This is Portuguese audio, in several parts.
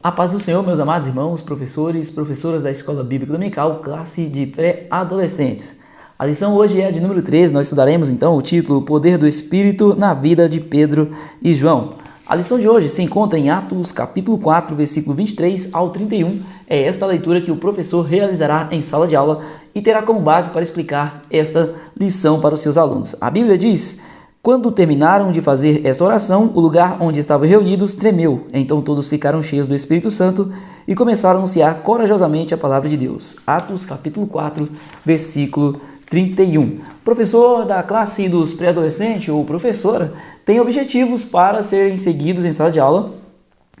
A paz do Senhor, meus amados irmãos, professores, professoras da Escola Bíblica Dominical, classe de pré-adolescentes. A lição hoje é a de número 13, nós estudaremos então o título O Poder do Espírito na Vida de Pedro e João. A lição de hoje se encontra em Atos capítulo 4, versículo 23 ao 31. É esta a leitura que o professor realizará em sala de aula e terá como base para explicar esta lição para os seus alunos. A Bíblia diz: quando terminaram de fazer esta oração, o lugar onde estavam reunidos tremeu. Então todos ficaram cheios do Espírito Santo e começaram a anunciar corajosamente a palavra de Deus. Atos capítulo 4, versículo 31. Professor da classe dos pré-adolescentes ou professora tem objetivos para serem seguidos em sala de aula,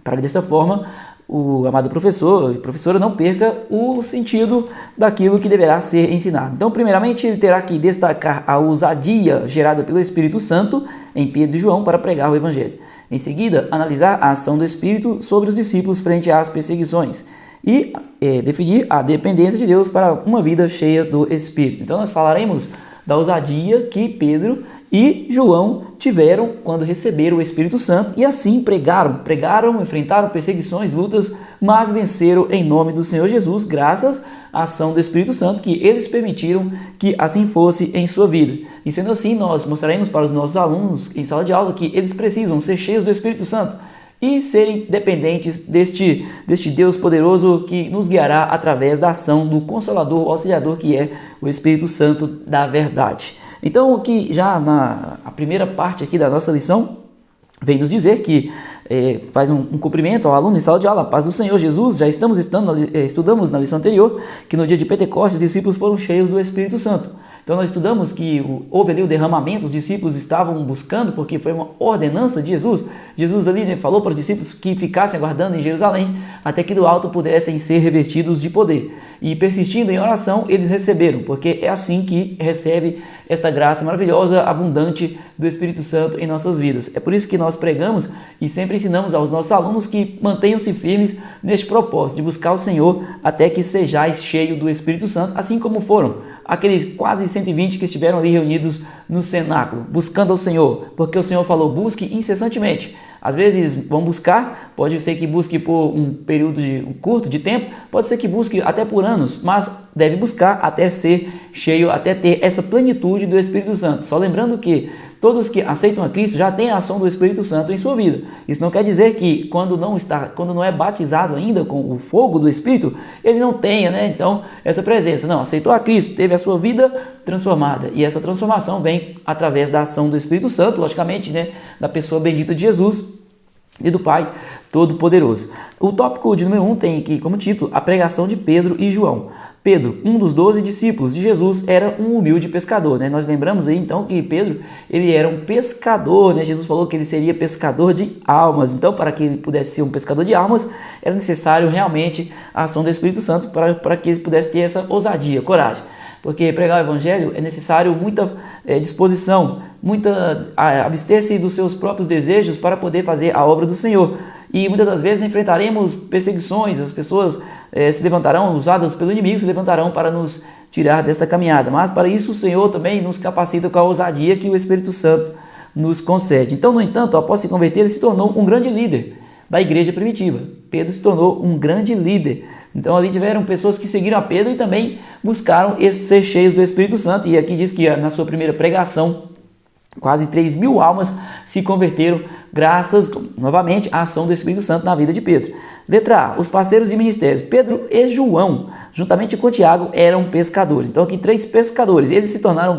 para que desta forma o amado professor e professora não perca o sentido daquilo que deverá ser ensinado. Então, primeiramente, ele terá que destacar a ousadia gerada pelo Espírito Santo em Pedro e João para pregar o Evangelho. Em seguida, analisar a ação do Espírito sobre os discípulos frente às perseguições e definir a dependência de Deus para uma vida cheia do Espírito. Então, nós falaremos da ousadia que Pedro e João tiveram quando receberam o Espírito Santo e assim pregaram, enfrentaram perseguições, lutas, mas venceram em nome do Senhor Jesus, graças à ação do Espírito Santo que eles permitiram que assim fosse em sua vida. E sendo assim, nós mostraremos para os nossos alunos em sala de aula que eles precisam ser cheios do Espírito Santo e serem dependentes deste Deus poderoso que nos guiará através da ação do Consolador, o Auxiliador, que é o Espírito Santo da verdade. Então, o que já na primeira parte aqui da nossa lição vem nos dizer que faz um cumprimento ao aluno em sala de aula, a paz do Senhor Jesus. Já estudamos na lição anterior que no dia de Pentecostes os discípulos foram cheios do Espírito Santo. Então nós estudamos que houve ali o derramamento, os discípulos estavam buscando, porque foi uma ordenança de Jesus. Jesus ali falou para os discípulos que ficassem aguardando em Jerusalém, até que do alto pudessem ser revestidos de poder. E persistindo em oração, eles receberam, porque é assim que recebe esta graça maravilhosa, abundante do Espírito Santo em nossas vidas. É por isso que nós pregamos e sempre ensinamos aos nossos alunos que mantenham-se firmes neste propósito, de buscar o Senhor até que sejais cheio do Espírito Santo, assim como foram aqueles quase 120 que estiveram ali reunidos no cenáculo, buscando ao Senhor, porque o Senhor falou, busque incessantemente. Às vezes vão buscar, pode ser que busque por um período curto de tempo, pode ser que busque até por anos, mas deve buscar até ser cheio, até ter essa plenitude do Espírito Santo. Só lembrando que todos que aceitam a Cristo já têm a ação do Espírito Santo em sua vida. Isso não quer dizer que quando não é batizado ainda com o fogo do Espírito, ele não tenha, então, essa presença. Não, aceitou a Cristo, teve a sua vida transformada. E essa transformação vem através da ação do Espírito Santo, logicamente, da pessoa bendita de Jesus e do Pai Todo-Poderoso. O tópico de número 1 tem aqui como título a pregação de Pedro e João. Pedro, um dos 12 discípulos de Jesus, era um humilde pescador. Nós lembramos aí então que Pedro ele era um pescador. Jesus falou que ele seria pescador de almas. Então, para que ele pudesse ser um pescador de almas, era necessário realmente a ação do Espírito Santo para que ele pudesse ter essa ousadia, coragem. Porque pregar o Evangelho é necessário muita disposição, abster-se dos seus próprios desejos para poder fazer a obra do Senhor. E muitas das vezes enfrentaremos perseguições, as pessoas se levantarão, usadas pelo inimigo, se levantarão para nos tirar desta caminhada. Mas para isso o Senhor também nos capacita com a ousadia que o Espírito Santo nos concede. Então, no entanto, após se converter, ele se tornou um grande líder da igreja primitiva. Pedro se tornou um grande líder. Então ali tiveram pessoas que seguiram a Pedro e também buscaram ser cheios do Espírito Santo. E aqui diz que na sua primeira pregação, quase 3.000 almas se converteram graças, novamente, à ação do Espírito Santo na vida de Pedro. Letra A, os parceiros de ministérios. Pedro e João, juntamente com Tiago, eram pescadores. Então aqui 3 pescadores, eles se tornaram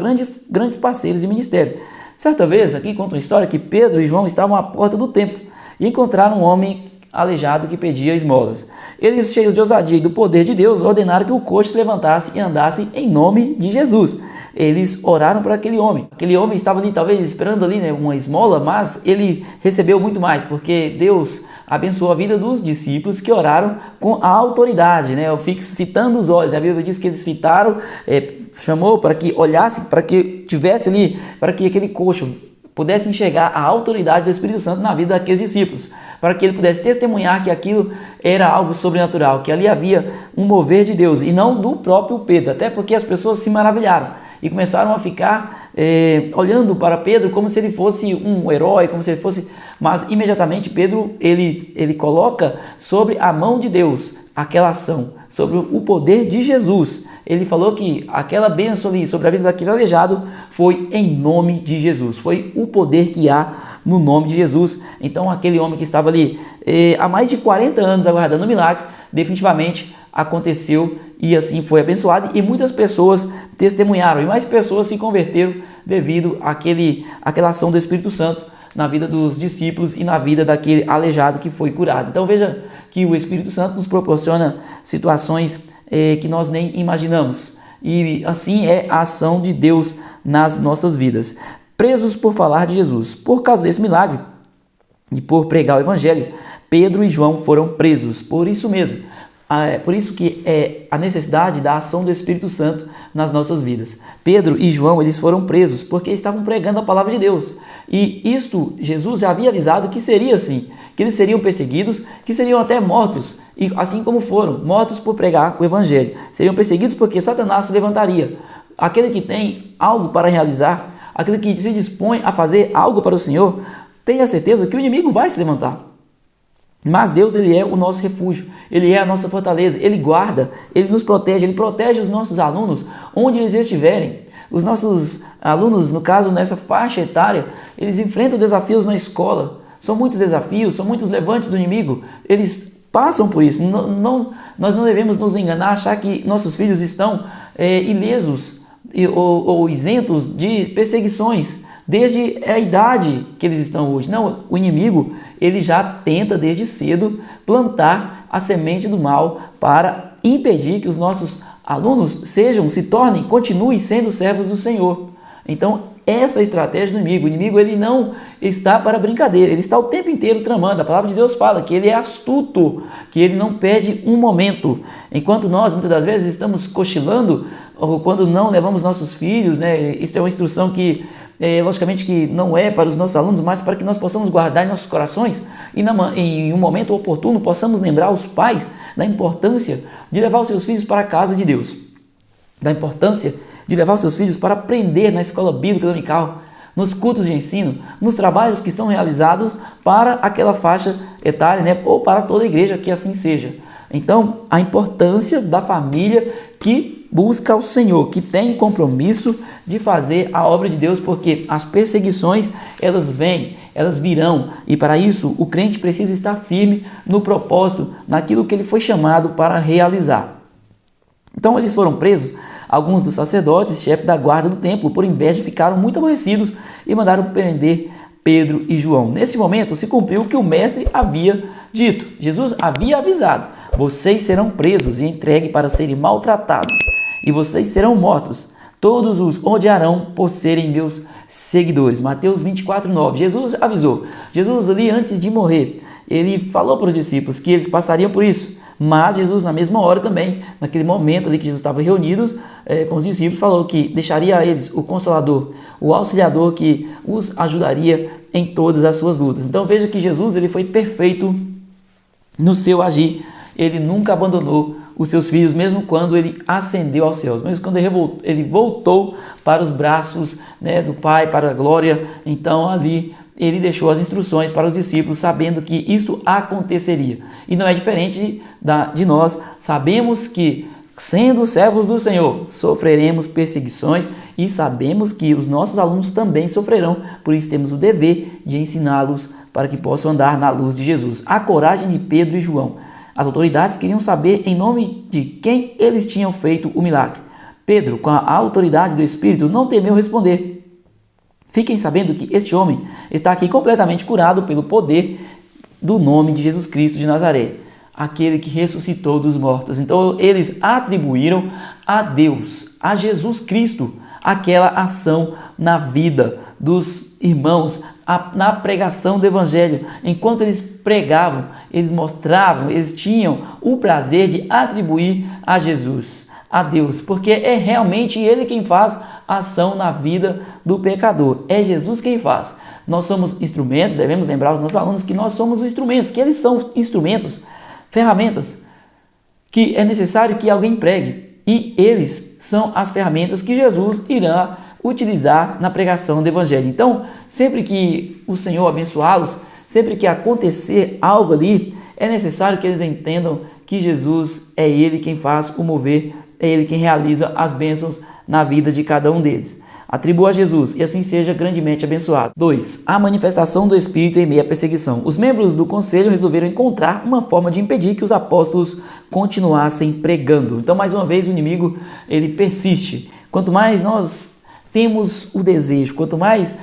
grandes parceiros de ministério. Certa vez, aqui conta uma história que Pedro e João estavam à porta do templo e encontraram um homem aleijado que pedia esmolas. Eles, cheios de ousadia e do poder de Deus, ordenaram que o coxo se levantasse e andasse em nome de Jesus. Eles oraram para aquele homem. Aquele homem estava ali, talvez, esperando ali uma esmola, mas ele recebeu muito mais, porque Deus abençoou a vida dos discípulos que oraram com a autoridade, fitando os olhos. A Bíblia diz que eles fitaram, chamou para que olhasse, para que tivesse ali, para que aquele coxo pudesse enxergar a autoridade do Espírito Santo na vida daqueles discípulos, para que ele pudesse testemunhar que aquilo era algo sobrenatural, que ali havia um mover de Deus e não do próprio Pedro, até porque as pessoas se maravilharam e começaram a ficar olhando para Pedro como se ele fosse um herói, como se ele fosse Mas imediatamente Pedro ele coloca sobre a mão de Deus aquela ação, sobre o poder de Jesus. Ele falou que aquela bênção ali sobre a vida daquele aleijado foi em nome de Jesus, foi o poder que há no nome de Jesus. Então aquele homem que estava ali há mais de 40 anos aguardando o milagre, definitivamente aconteceu e assim foi abençoado, e muitas pessoas testemunharam, e mais pessoas se converteram devido àquela ação do Espírito Santo na vida dos discípulos e na vida daquele aleijado que foi curado. Então veja que o Espírito Santo nos proporciona situações que nós nem imaginamos, e assim é a ação de Deus nas nossas vidas. Presos por falar de Jesus. Por causa desse milagre e por pregar o Evangelho, Pedro e João foram presos. Por isso mesmo, por isso que é a necessidade da ação do Espírito Santo nas nossas vidas. Pedro e João, eles foram presos porque estavam pregando a palavra de Deus. E isto, Jesus já havia avisado que seria assim, que eles seriam perseguidos, que seriam até mortos, e assim como foram, mortos por pregar o Evangelho. Seriam perseguidos porque Satanás se levantaria. Aquele que tem algo para realizar, aquele que se dispõe a fazer algo para o Senhor, tenha certeza que o inimigo vai se levantar. Mas Deus, ele é o nosso refúgio, ele é a nossa fortaleza, ele guarda, ele nos protege, ele protege os nossos alunos onde eles estiverem. Os nossos alunos, no caso, nessa faixa etária, eles enfrentam desafios na escola. São muitos desafios, são muitos levantes do inimigo, eles passam por isso. Nós não devemos nos enganar, achar que nossos filhos estão ilesos ou isentos de perseguições desde a idade que eles estão hoje. Não, o inimigo, ele já tenta desde cedo plantar a semente do mal para impedir que os nossos alunos se tornem, continuem sendo servos do Senhor. Então, essa é a estratégia do inimigo. O inimigo, ele não está para brincadeira, ele está o tempo inteiro tramando. A palavra de Deus fala que ele é astuto, que ele não perde um momento. Enquanto nós, muitas das vezes, estamos cochilando, ou quando não levamos nossos filhos, né? Isso é uma instrução que, logicamente, que não é para os nossos alunos, mas para que nós possamos guardar em nossos corações e em um momento oportuno possamos lembrar os pais da importância de levar os seus filhos para a casa de Deus, da importância de levar os seus filhos para aprender na escola bíblica dominical, nos cultos de ensino, nos trabalhos que são realizados para aquela faixa etária, né? Ou para toda a igreja, que assim seja. Então, a importância da família que busca o Senhor, que tem compromisso de fazer a obra de Deus, porque as perseguições, elas vêm, elas virão, e para isso o crente precisa estar firme no propósito, naquilo que ele foi chamado para realizar. Então eles foram presos. Alguns dos sacerdotes, chefes da guarda do templo, por inveja, ficaram muito aborrecidos e mandaram prender Pedro e João. Nesse momento se cumpriu o que o mestre havia dito. Jesus havia avisado: vocês serão presos e entregues para serem maltratados, e vocês serão mortos. Todos os odiarão por serem meus seguidores. Mateus 24:9. Jesus avisou. Jesus ali, antes de morrer, ele falou para os discípulos que eles passariam por isso. Mas Jesus, na mesma hora também, naquele momento ali que Jesus estava reunidos com os discípulos, falou que deixaria a eles o Consolador, o Auxiliador que os ajudaria em todas as suas lutas. Então veja que Jesus, ele foi perfeito no seu agir. Ele nunca abandonou os seus filhos, mesmo quando ele ascendeu aos céus, mesmo quando ele voltou para os braços, né, do Pai, para a glória. Então ali ele deixou as instruções para os discípulos, sabendo que isto aconteceria. E não é diferente de nós. Sabemos que, sendo servos do Senhor, sofreremos perseguições, e sabemos que os nossos alunos também sofrerão. Por isso temos o dever de ensiná-los para que possam andar na luz de Jesus. A coragem de Pedro e João. As autoridades queriam saber em nome de quem eles tinham feito o milagre. Pedro, com a autoridade do Espírito, não temeu responder: fiquem sabendo que este homem está aqui completamente curado pelo poder do nome de Jesus Cristo de Nazaré, aquele que ressuscitou dos mortos. Então eles atribuíram a Deus, a Jesus Cristo, aquela ação na vida dos irmãos, na pregação do Evangelho. Enquanto eles pregavam, eles mostravam, eles tinham o prazer de atribuir a Jesus, a Deus, porque é realmente Ele quem faz a ação na vida do pecador. É Jesus quem faz. Nós somos instrumentos, devemos lembrar os nossos alunos que nós somos instrumentos, que eles são instrumentos, ferramentas, que é necessário que alguém pregue. E eles são as ferramentas que Jesus irá utilizar na pregação do Evangelho. Então, sempre que o Senhor abençoá-los, sempre que acontecer algo ali, é necessário que eles entendam que Jesus é Ele quem faz o mover, é Ele quem realiza as bênçãos na vida de cada um deles. Atribua a Jesus e assim seja grandemente abençoado. 2. A manifestação do Espírito em meio à perseguição. Os membros do conselho resolveram encontrar uma forma de impedir que os apóstolos continuassem pregando. Então, mais uma vez, o inimigo ele persiste. Quanto mais nós temos o desejo, quanto mais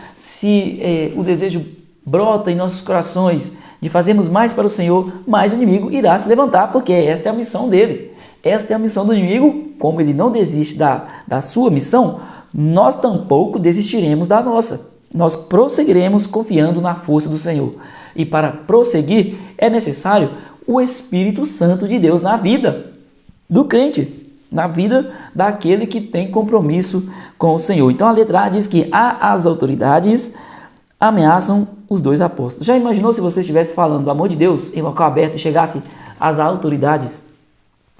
o desejo brota em nossos corações de fazermos mais para o Senhor, mais o inimigo irá se levantar, porque esta é a missão dele. Esta é a missão do inimigo. Como ele não desiste da sua missão, nós tampouco desistiremos da nossa. Nós prosseguiremos confiando na força do Senhor. E para prosseguir é necessário o Espírito Santo de Deus na vida do crente, na vida daquele que tem compromisso com o Senhor. Então a letra A diz que as autoridades ameaçam os dois apóstolos. Já imaginou se você estivesse falando do amor de Deus em local aberto e chegasse às autoridades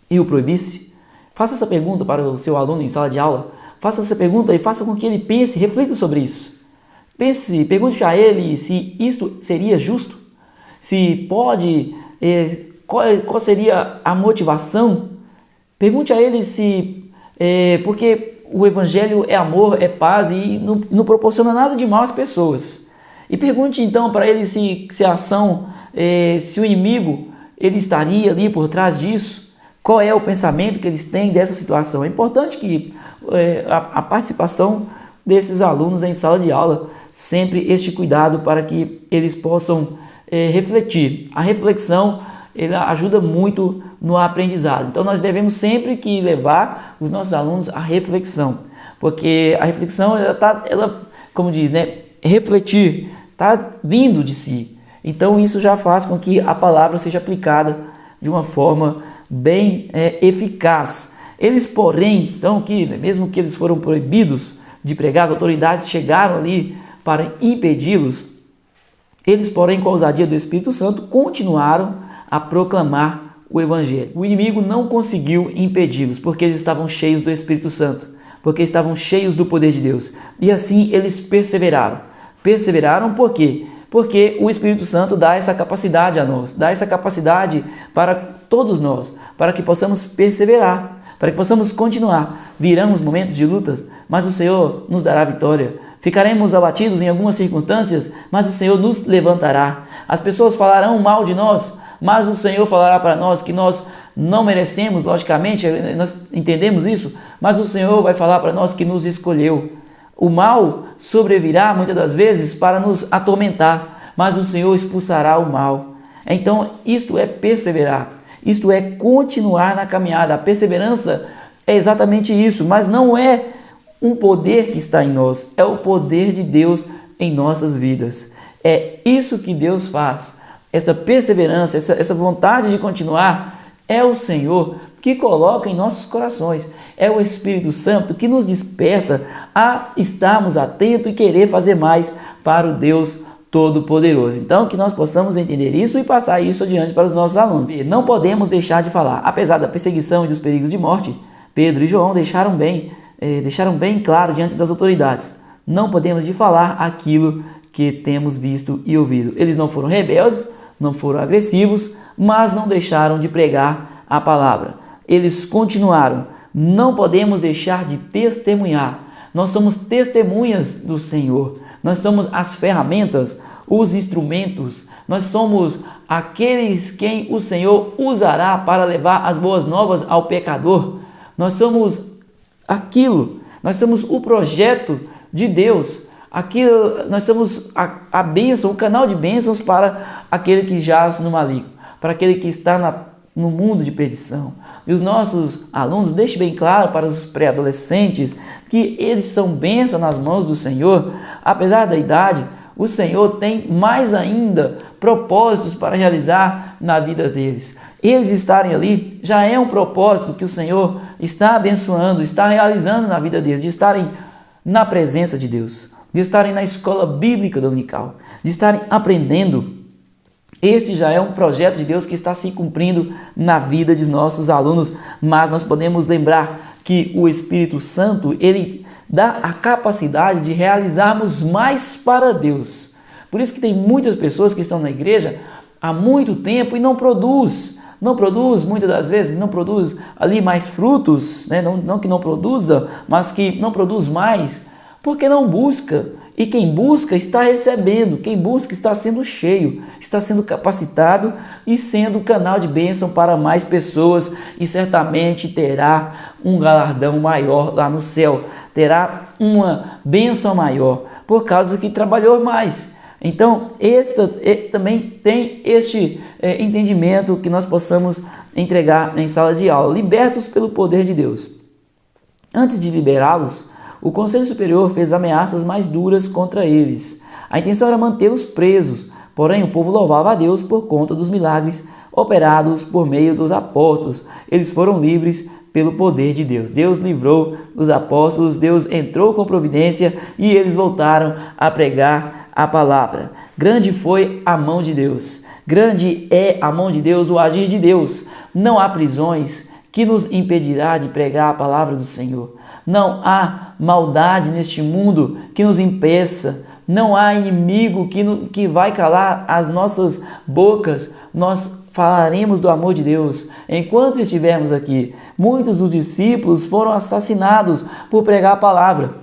e o proibisse? Faça essa pergunta para o seu aluno em sala de aula. Faça essa pergunta e faça com que ele pense, reflita sobre isso. Pergunte a ele se isto seria justo, se pode, qual seria a motivação. Pergunte a ele porque o Evangelho é amor, é paz e não proporciona nada de mal às pessoas. E pergunte então para ele se a ação, se o inimigo ele estaria ali por trás disso. Qual é o pensamento que eles têm dessa situação? É importante que a participação desses alunos em sala de aula, sempre este cuidado para que eles possam refletir. A reflexão ela ajuda muito no aprendizado. Então nós devemos sempre que levar os nossos alunos à reflexão, porque a reflexão como diz, né, refletir está vindo de si. Então isso já faz com que a palavra seja aplicada de uma forma bem eficaz. Eles, porém, então, mesmo que eles foram proibidos de pregar, as autoridades chegaram ali para impedi-los, eles, porém, com a ousadia do Espírito Santo, continuaram a proclamar o Evangelho. O inimigo não conseguiu impedi-los, porque eles estavam cheios do Espírito Santo, porque estavam cheios do poder de Deus. E assim eles perseveraram. Perseveraram por quê? Porque o Espírito Santo dá essa capacidade a nós, dá essa capacidade para todos nós, para que possamos perseverar, para que possamos continuar. Virão os momentos de lutas, mas o Senhor nos dará vitória. Ficaremos abatidos em algumas circunstâncias, mas o Senhor nos levantará. As pessoas falarão mal de nós, mas o Senhor falará para nós que nós não merecemos, logicamente, nós entendemos isso, mas o Senhor vai falar para nós que nos escolheu. O mal sobrevirá muitas das vezes para nos atormentar, mas o Senhor expulsará o mal. Então, isto é perseverar, isto é continuar na caminhada. A perseverança é exatamente isso, mas não é um poder que está em nós, é o poder de Deus em nossas vidas. É isso que Deus faz. Esta perseverança, essa vontade de continuar, é o Senhor que coloca em nossos corações. É o Espírito Santo que nos desperta a estarmos atentos e querer fazer mais para o Deus Todo-Poderoso. Então, que nós possamos entender isso e passar isso adiante para os nossos alunos. E não podemos deixar de falar. Apesar da perseguição e dos perigos de morte, Pedro e João deixaram bem claro diante das autoridades. Não podemos de falar aquilo que temos visto e ouvido. Eles não foram rebeldes, não foram agressivos, mas não deixaram de pregar a palavra. Eles continuaram. Não podemos deixar de testemunhar. Nós somos testemunhas do Senhor. Nós somos as ferramentas, os instrumentos. Nós somos aqueles quem o Senhor usará para levar as boas novas ao pecador. Nós somos aquilo. Nós somos o projeto de Deus. Nós somos a bênção, o canal de bênçãos para aquele que jaz no maligno, para aquele que está no mundo de perdição. E os nossos alunos deixem bem claro para os pré-adolescentes que eles são bênção nas mãos do Senhor. Apesar da idade, o Senhor tem mais ainda propósitos para realizar na vida deles. Eles estarem ali já é um propósito que o Senhor está abençoando, está realizando na vida deles, de estarem na presença de Deus, de estarem na escola bíblica dominical, de estarem aprendendo. Este já é um projeto de Deus que está se cumprindo na vida de nossos alunos, mas nós podemos lembrar que o Espírito Santo, ele dá a capacidade de realizarmos mais para Deus. Por isso que tem muitas pessoas que estão na igreja há muito tempo e não produz, muitas das vezes, não produz ali mais frutos, né? Não que não produza, mas que não produz mais, porque não busca. E quem busca está recebendo, quem busca está sendo cheio, está sendo capacitado e sendo canal de bênção para mais pessoas e certamente terá um galardão maior lá no céu, terá uma bênção maior por causa que trabalhou mais. Então, também tem este entendimento que nós possamos entregar em sala de aula, libertos pelo poder de Deus. Antes de liberá-los, o Conselho Superior fez ameaças mais duras contra eles. A intenção era mantê-los presos, porém o povo louvava a Deus por conta dos milagres operados por meio dos apóstolos. Eles foram livres pelo poder de Deus. Deus livrou os apóstolos, Deus entrou com providência e eles voltaram a pregar a palavra. Grande foi a mão de Deus. Grande é a mão de Deus, o agir de Deus. Não há prisões que nos impedirá de pregar a palavra do Senhor. Não há maldade neste mundo que nos impeça. Não há inimigo que vai calar as nossas bocas. Nós falaremos do amor de Deus enquanto estivermos aqui. Muitos dos discípulos foram assassinados por pregar a palavra.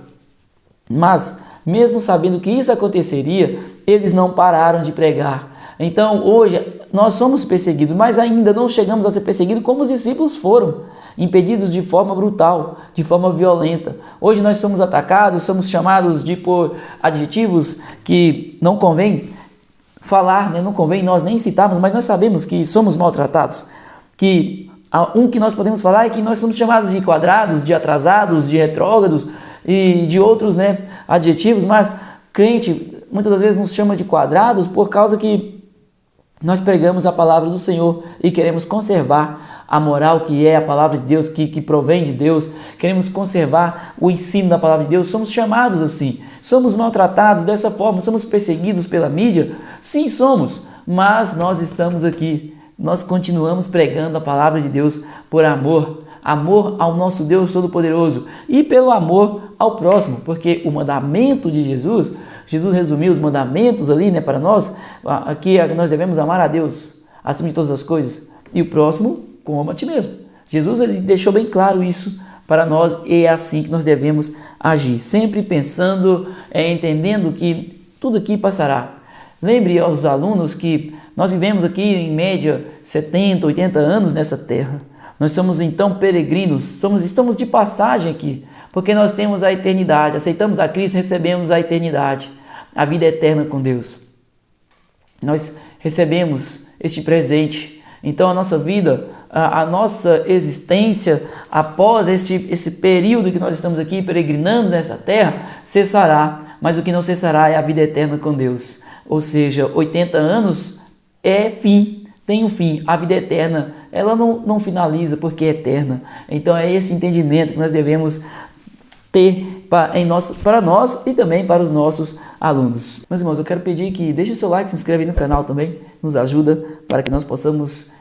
Mas, mesmo sabendo que isso aconteceria, eles não pararam de pregar. Então, hoje, nós somos perseguidos, mas ainda não chegamos a ser perseguidos como os discípulos foram, impedidos de forma brutal, de forma violenta. Hoje nós somos atacados, somos chamados por adjetivos que não convém falar, né? Não convém nós nem citarmos, mas nós sabemos que somos maltratados. Que nós podemos falar é que nós somos chamados de quadrados, de atrasados, de retrógrados e de outros, né, adjetivos, mas crente muitas das vezes nos chama de quadrados por causa que nós pregamos a palavra do Senhor e queremos conservar a moral que é a palavra de Deus, que provém de Deus. Queremos conservar o ensino da palavra de Deus. Somos chamados assim. Somos maltratados dessa forma. Somos perseguidos pela mídia? Sim, somos. Mas nós estamos aqui. Nós continuamos pregando a palavra de Deus por amor. Amor ao nosso Deus Todo-Poderoso e pelo amor ao próximo. Porque o mandamento de Jesus resumiu os mandamentos ali, né, para nós. Aqui nós devemos amar a Deus acima de todas as coisas e o próximo como a ti mesmo. Jesus ele deixou bem claro isso para nós e é assim que nós devemos agir, sempre pensando, entendendo que tudo aqui passará. Lembre aos alunos que nós vivemos aqui em média 70, 80 anos nessa terra. Nós somos então peregrinos, estamos de passagem aqui, porque nós temos a eternidade, aceitamos a Cristo, recebemos a eternidade, a vida eterna com Deus. Nós recebemos este presente. Então a nossa vida, a nossa existência após esse período que nós estamos aqui peregrinando nesta terra, cessará, mas o que não cessará é a vida eterna com Deus. Ou seja, 80 anos é fim, tem um fim. A vida eterna, ela não finaliza porque é eterna. Então é esse entendimento que nós devemos ter para nós e também para os nossos alunos. Meus irmãos, eu quero pedir que deixe o seu like, se inscreve aí no canal também, nos ajuda para que nós possamos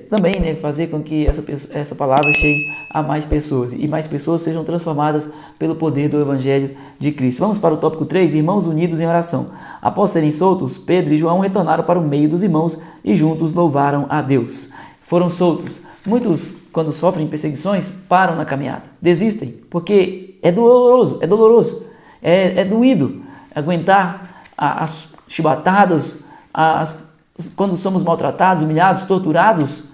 também, né, fazer com que essa palavra chegue a mais pessoas e mais pessoas sejam transformadas pelo poder do Evangelho de Cristo. Vamos para o tópico 3, irmãos unidos em oração. Após serem soltos, Pedro e João retornaram para o meio dos irmãos e juntos louvaram a Deus. Foram soltos. Muitos, quando sofrem perseguições, param na caminhada, desistem, porque é doloroso, é doído aguentar as chibatadas, quando somos maltratados, humilhados, torturados,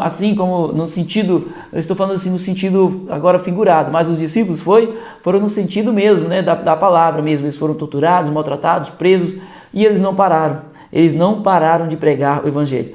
assim como no sentido, eu estou falando assim no sentido agora figurado, mas os discípulos foram no sentido mesmo, né, da palavra mesmo, eles foram torturados, maltratados, presos, e eles não pararam de pregar o Evangelho.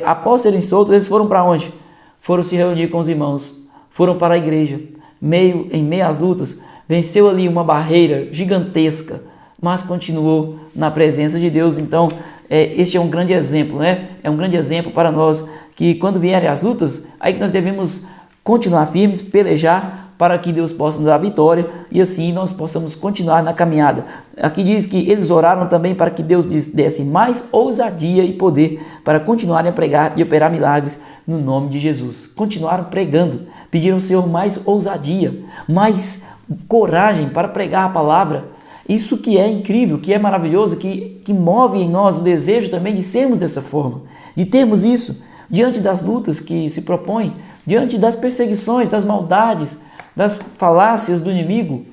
Após serem soltos, eles foram para onde? Foram se reunir com os irmãos, foram para a igreja, em meio às lutas, venceu ali uma barreira gigantesca, mas continuou na presença de Deus. Então, este é um grande exemplo, né? É um grande exemplo para nós, que quando vierem as lutas, aí que nós devemos continuar firmes, pelejar, para que Deus possa nos dar a vitória e assim nós possamos continuar na caminhada. Aqui diz que eles oraram também para que Deus lhes desse mais ousadia e poder para continuarem a pregar e operar milagres no nome de Jesus. Continuaram pregando, pediram ao Senhor mais ousadia, mais coragem para pregar a palavra. Isso que é incrível, que é maravilhoso, que move em nós o desejo também de sermos dessa forma, de termos isso diante das lutas que se propõem, diante das perseguições, das maldades, das falácias do inimigo.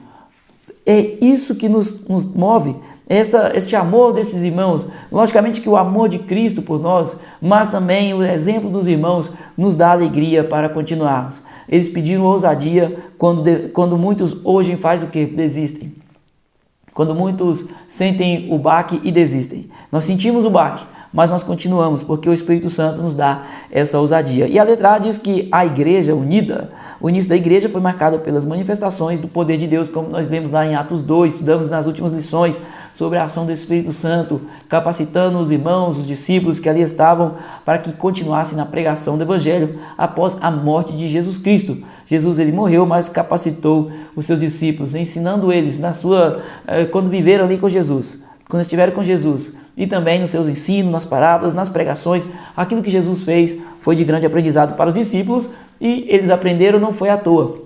É isso que nos move, este amor desses irmãos. Logicamente que o amor de Cristo por nós, mas também o exemplo dos irmãos nos dá alegria para continuarmos. Eles pediram ousadia quando muitos hoje fazem o que? Desistem. Quando muitos sentem o baque e desistem. Nós sentimos o baque, mas nós continuamos, porque o Espírito Santo nos dá essa ousadia. E a letra A diz que a igreja unida, o início da igreja foi marcado pelas manifestações do poder de Deus, como nós lemos lá em Atos 2, estudamos nas últimas lições sobre a ação do Espírito Santo, capacitando os irmãos, os discípulos que ali estavam, para que continuassem na pregação do Evangelho após a morte de Jesus Cristo. Jesus, ele morreu, mas capacitou os seus discípulos, ensinando eles quando viveram ali com Jesus, quando estiveram com Jesus, e também nos seus ensinos, nas parábolas, nas pregações. Aquilo que Jesus fez foi de grande aprendizado para os discípulos, e eles aprenderam, não foi à toa.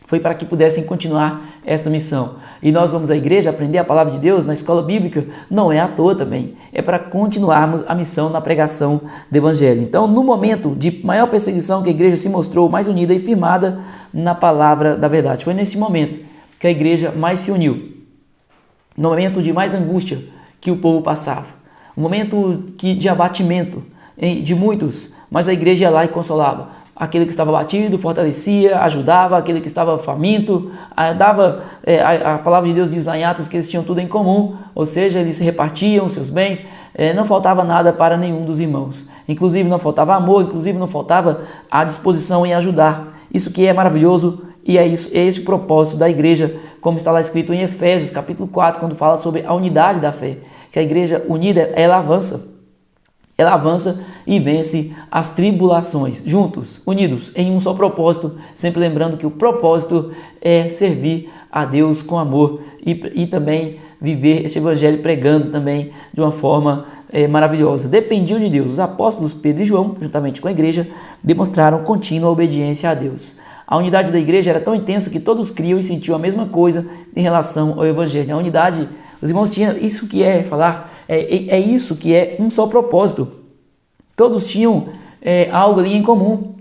Foi para que pudessem continuar esta missão. E nós vamos à igreja aprender a palavra de Deus na escola bíblica, não é à toa também. É para continuarmos a missão na pregação do Evangelho. Então, no momento de maior perseguição, que a igreja se mostrou mais unida e firmada na palavra da verdade. Foi nesse momento que a igreja mais se uniu. No momento de mais angústia que o povo passava. Um momento de abatimento de muitos, mas a igreja ia lá e consolava. Aquele que estava abatido, fortalecia, ajudava, aquele que estava faminto, dava, a palavra de Deus diz lá em Atos que eles tinham tudo em comum, ou seja, eles repartiam os seus bens, não faltava nada para nenhum dos irmãos, inclusive não faltava amor, inclusive não faltava a disposição em ajudar. Isso que é maravilhoso e é esse o propósito da igreja, como está lá escrito em Efésios capítulo 4, quando fala sobre a unidade da fé, que a igreja unida, ela avança e vence as tribulações, juntos, unidos, em um só propósito, sempre lembrando que o propósito é servir a Deus com amor e também viver este evangelho pregando também de uma forma maravilhosa. Dependiam de Deus. Os apóstolos Pedro e João, juntamente com a igreja, demonstraram contínua obediência a Deus. A unidade da igreja era tão intensa que todos criam e sentiam a mesma coisa em relação ao evangelho. A unidade, os irmãos tinham isso que é falar, é isso que é um só propósito. Todos tinham algo ali em comum,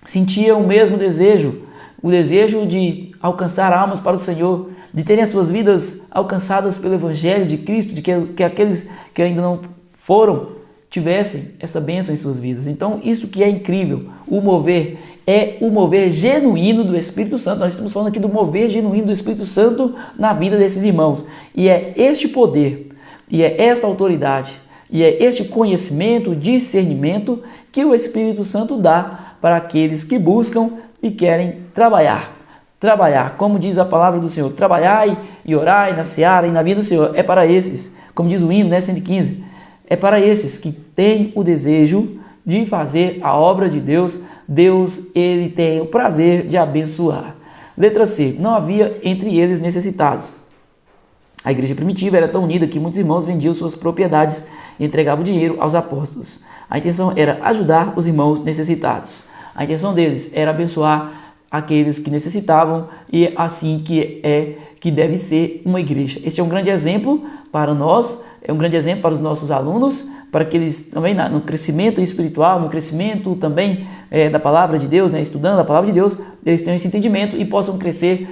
sentiam o mesmo desejo, o desejo de alcançar almas para o Senhor, de terem as suas vidas alcançadas pelo Evangelho de Cristo, de que aqueles que ainda não foram tivessem essa bênção em suas vidas. Então, isso que é incrível, o mover é o mover genuíno do Espírito Santo. Nós estamos falando aqui do mover genuíno do Espírito Santo na vida desses irmãos. E é este poder, e é esta autoridade, e é este conhecimento, discernimento que o Espírito Santo dá para aqueles que buscam e querem trabalhar. Trabalhar, como diz a palavra do Senhor, trabalhai e orai na seara e na vida do Senhor. É para esses, como diz o hino, 115, é para esses que têm o desejo de fazer a obra de Deus. Deus, ele tem o prazer de abençoar. Letra C, não havia entre eles necessitados. A igreja primitiva era tão unida que muitos irmãos vendiam suas propriedades e entregavam dinheiro aos apóstolos. A intenção era ajudar os irmãos necessitados. A intenção deles era abençoar aqueles que necessitavam, e assim que deve ser uma igreja. Este é um grande exemplo para nós, é um grande exemplo para os nossos alunos, para que eles também no crescimento espiritual, no crescimento também da palavra de Deus, estudando a palavra de Deus, eles tenham esse entendimento e possam crescer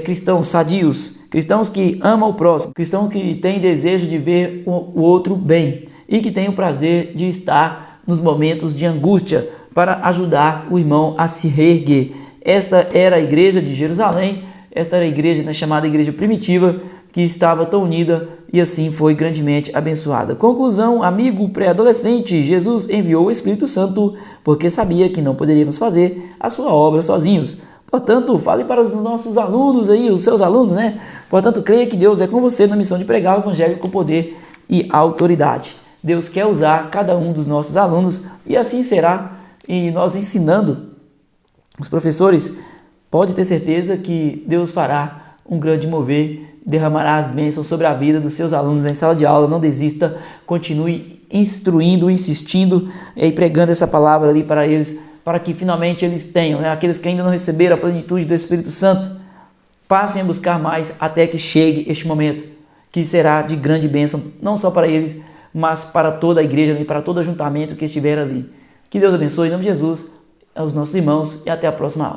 cristãos sadios, cristãos que amam o próximo, cristãos que têm desejo de ver o outro bem e que têm o prazer de estar nos momentos de angústia para ajudar o irmão a se reerguer. Esta era a igreja de Jerusalém, esta era a igreja chamada igreja primitiva, que estava tão unida e assim foi grandemente abençoada. Conclusão, amigo pré-adolescente, Jesus enviou o Espírito Santo porque sabia que não poderíamos fazer a sua obra sozinhos. Portanto, fale para os nossos alunos aí, os seus alunos, Portanto, creia que Deus é com você na missão de pregar o evangelho com poder e autoridade. Deus quer usar cada um dos nossos alunos e assim será. E nós ensinando os professores, pode ter certeza que Deus fará um grande mover, derramará as bênçãos sobre a vida dos seus alunos em sala de aula. Não desista, continue instruindo, insistindo e pregando essa palavra ali para eles, para que finalmente eles tenham, aqueles que ainda não receberam a plenitude do Espírito Santo, Passem a buscar mais até que chegue este momento, que será de grande bênção, não só para eles, mas para toda a igreja e para todo ajuntamento que estiver ali. Que Deus abençoe, em nome de Jesus, aos nossos irmãos e até a próxima aula.